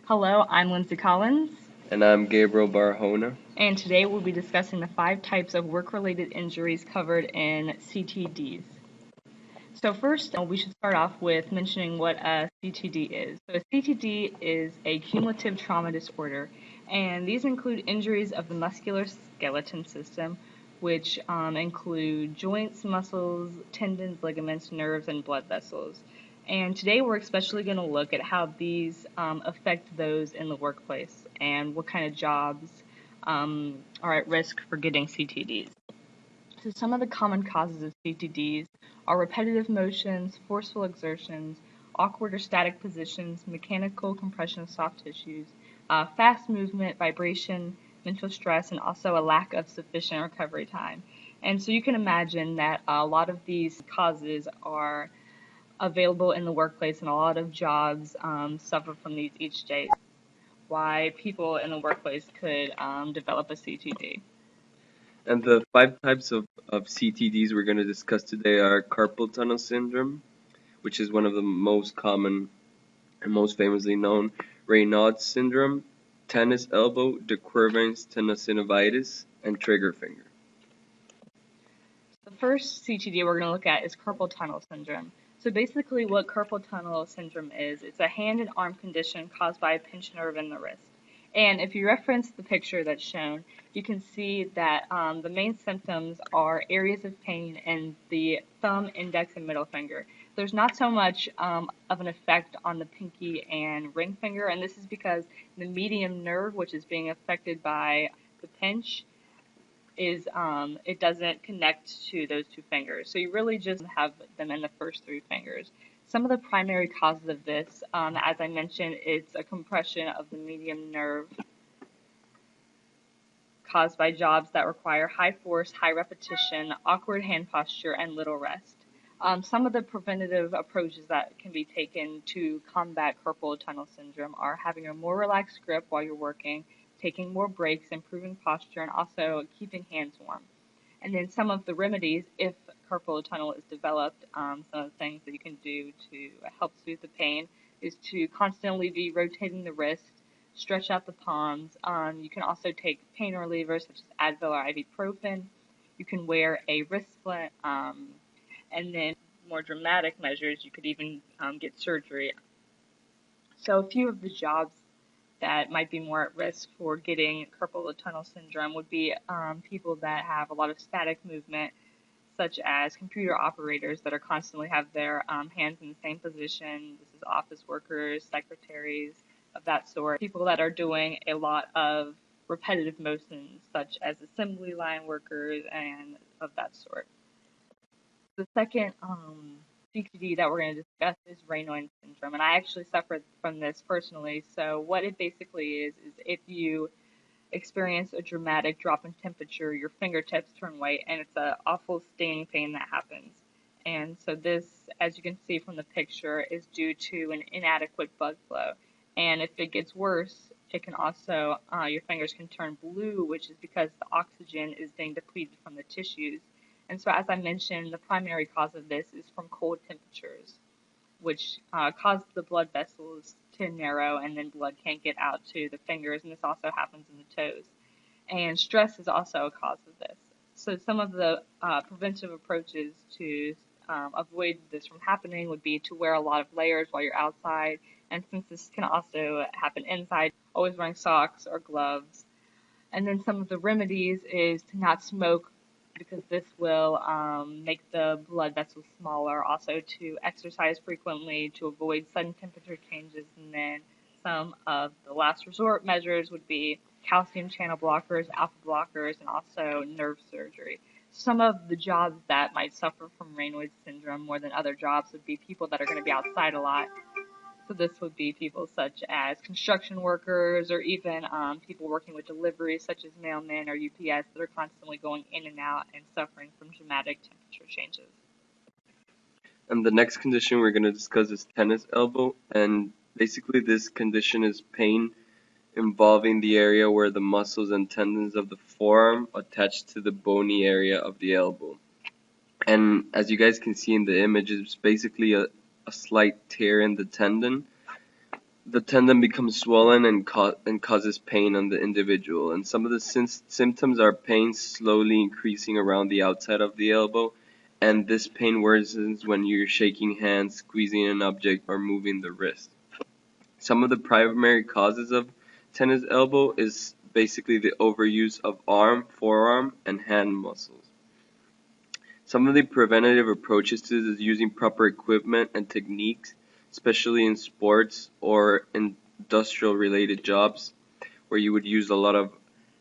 Hello, I'm Lindsay Collins, And I'm Gabriel Barahona. and today we'll be discussing the 5 types of work-related injuries covered in CTDs. So first, we should start off with mentioning what a CTD is. So a CTD is a cumulative trauma disorder, and these include injuries of the muscular skeleton system, which include joints, muscles, tendons, ligaments, nerves, and blood vessels. And today we're especially going to look at how these affect those in the workplace and what kind of jobs are at risk for getting CTDs. So some of the common causes of CTDs are repetitive motions, forceful exertions, awkward or static positions, mechanical compression of soft tissues, fast movement, vibration, mental stress, and also a lack of sufficient recovery time. And so you can imagine that a lot of these causes are available in the workplace, and a lot of jobs suffer from these each day. Why people in the workplace could develop a CTD. And the 5 types of CTDs we're going to discuss today are carpal tunnel syndrome, which is one of the most common and most famously known, Raynaud's syndrome, tennis elbow, de Quervain's tenosynovitis, and trigger finger. The first CTD we're going to look at is carpal tunnel syndrome. So basically what carpal tunnel syndrome is, it's a hand and arm condition caused by a pinched nerve in the wrist. And if you reference the picture that's shown, you can see that the main symptoms are areas of pain in the thumb, index, and middle finger. There's not so much of an effect on the pinky and ring finger, and this is because the medium nerve, which is being affected by the pinch, is it doesn't connect to those 2 fingers. So you really just have them in the first 3 fingers. Some of the primary causes of this, as I mentioned, it's a compression of the medium nerve caused by jobs that require high force, high repetition, awkward hand posture, and little rest. Some of the preventative approaches that can be taken to combat carpal tunnel syndrome are having a more relaxed grip while you're working, taking more breaks, improving posture, and also keeping hands warm. And then some of the remedies, if carpal tunnel is developed, some of the things that you can do to help soothe the pain is to constantly be rotating the wrist, stretch out the palms. You can also take pain relievers such as Advil or ibuprofen. You can wear a wrist splint, and then more dramatic measures, you could even get surgery. So a few of the jobs that might be more at risk for getting carpal tunnel syndrome would be people that have a lot of static movement, such as computer operators that are constantly have their hands in the same position. This is office workers, secretaries of that sort. People that are doing a lot of repetitive motions, such as assembly line workers and of that sort. The second CTD that we're going to discuss is Raynaud's syndrome, and I actually suffered from this personally. So what it basically is if you experience a dramatic drop in temperature, your fingertips turn white, and it's an awful stinging pain that happens. And so this, as you can see from the picture, is due to an inadequate blood flow. And if it gets worse, it can also, your fingers can turn blue, which is because the oxygen is being depleted from the tissues. And so, as I mentioned, the primary cause of this is from cold temperatures, which cause the blood vessels to narrow, and then blood can't get out to the fingers, and this also happens in the toes. And stress is also a cause of this. So some of the preventive approaches to avoid this from happening would be to wear a lot of layers while you're outside, and since this can also happen inside, always wearing socks or gloves. And then some of the remedies is to not smoke, because this will make the blood vessels smaller. Also to exercise frequently to avoid sudden temperature changes. And then some of the last resort measures would be calcium channel blockers, alpha blockers, and also nerve surgery. Some of the jobs that might suffer from Raynaud's syndrome more than other jobs would be people that are going to be outside a lot. So this would be people such as construction workers, or even people working with deliveries such as mailmen or UPS that are constantly going in and out and suffering from dramatic temperature changes. And the next condition we're going to discuss is tennis elbow, and basically this condition is pain involving the area where the muscles and tendons of the forearm attach to the bony area of the elbow. And as you guys can see in the image, it's basically a slight tear in the tendon, the tendon becomes swollen and causes pain on the individual. And some of the symptoms are pain slowly increasing around the outside of the elbow, and this pain worsens when you're shaking hands, squeezing an object, or moving the wrist. Some of the primary causes of tennis elbow is basically the overuse of arm, forearm, and hand muscles. Some of the preventative approaches to this is using proper equipment and techniques, especially in sports or industrial related jobs where you would use a lot of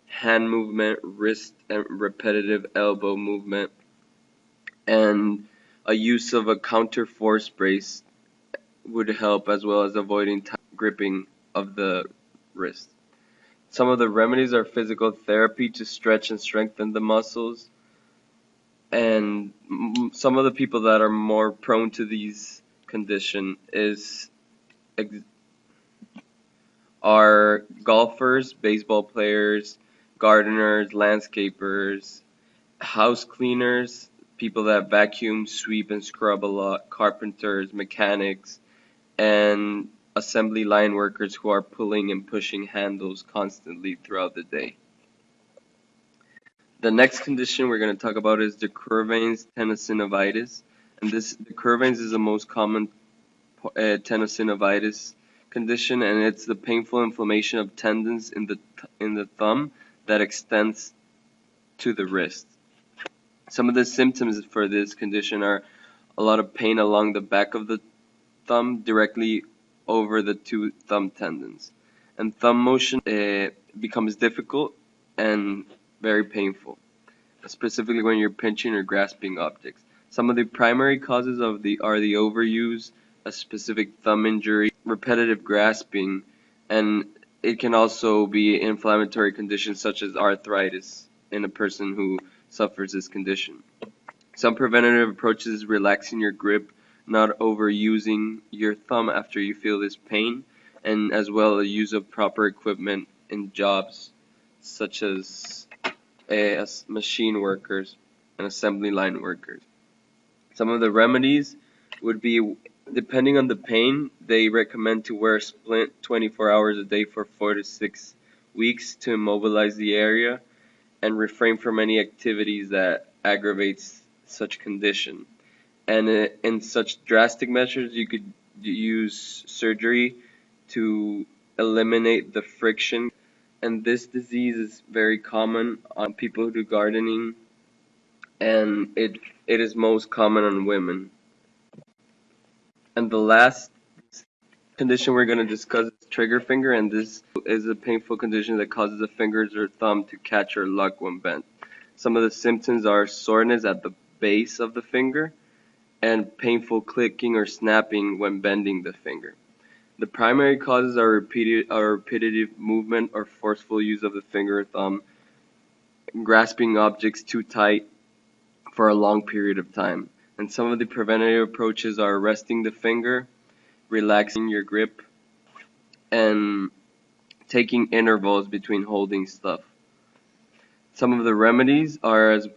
hand movement, wrist and repetitive elbow movement, and a use of a counter force brace would help, as well as avoiding tight gripping of the wrist. Some of the remedies are physical therapy to stretch and strengthen the muscles, and some of the people that are more prone to these condition are golfers, baseball players, gardeners, landscapers, house cleaners, people that vacuum, sweep, and scrub a lot, carpenters, mechanics, and assembly line workers who are pulling and pushing handles constantly throughout the day. The next condition we're going to talk about is the Curvain's tenosynovitis, and the Curvain's is the most common tenosynovitis condition, and it's the painful inflammation of tendons in the thumb that extends to the wrist. Some of the symptoms for this condition are a lot of pain along the back of the thumb directly over the two thumb tendons, and thumb motion becomes difficult and very painful, specifically when you're pinching or grasping objects. Some of the primary causes are the overuse, a specific thumb injury, repetitive grasping, and it can also be inflammatory conditions such as arthritis in a person who suffers this condition. Some preventative approaches is relaxing your grip, not overusing your thumb after you feel this pain, and as well the use of proper equipment in jobs such as machine workers and assembly line workers. Some of the remedies would be, depending on the pain, they recommend to wear a splint 24 hours a day for 4 to 6 weeks to immobilize the area and refrain from any activities that aggravates such condition. And in such drastic measures, you could use surgery to eliminate the friction. And this disease is very common on people who do gardening, and it is most common on women. And the last condition we're going to discuss is trigger finger, and this is a painful condition that causes the fingers or thumb to catch or lock when bent. Some of the symptoms are soreness at the base of the finger and painful clicking or snapping when bending the finger. The primary causes are repetitive movement or forceful use of the finger or thumb, grasping objects too tight for a long period of time. And some of the preventative approaches are resting the finger, relaxing your grip, and taking intervals between holding stuff. Some of the remedies are as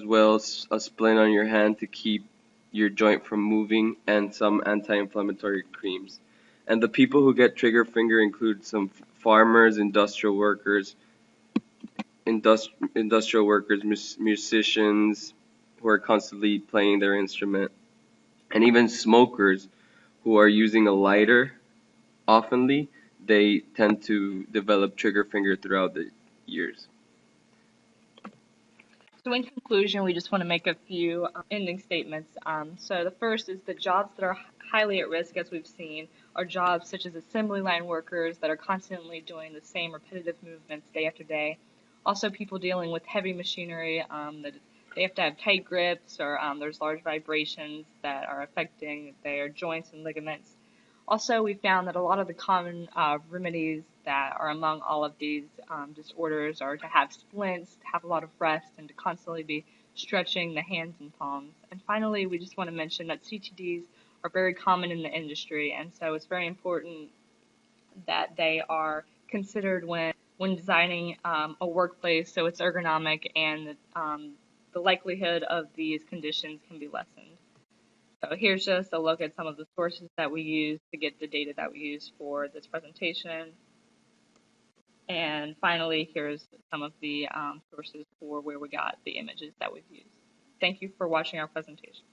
well as a splint on your hand to keep your joint from moving, and some anti-inflammatory creams. And the people who get trigger finger include some farmers, industrial workers, musicians who are constantly playing their instrument, and even smokers who are using a lighter oftenly. They tend to develop trigger finger throughout the years. So in conclusion, we just want to make a few ending statements. So the first is that jobs that are highly at risk, as we've seen, are jobs such as assembly line workers that are constantly doing the same repetitive movements day after day. Also, people dealing with heavy machinery that they have to have tight grips, or there's large vibrations that are affecting their joints and ligaments. Also, we found that a lot of the common remedies that are among all of these disorders are to have splints, to have a lot of rest, and to constantly be stretching the hands and palms. And finally, we just want to mention that CTDs are very common in the industry, and so it's very important that they are considered when designing a workplace so it's ergonomic and the likelihood of these conditions can be lessened. So here's just a look at some of the sources that we use to get the data that we use for this presentation. And finally, here's some of the sources for where we got the images that we've used. Thank you for watching our presentation.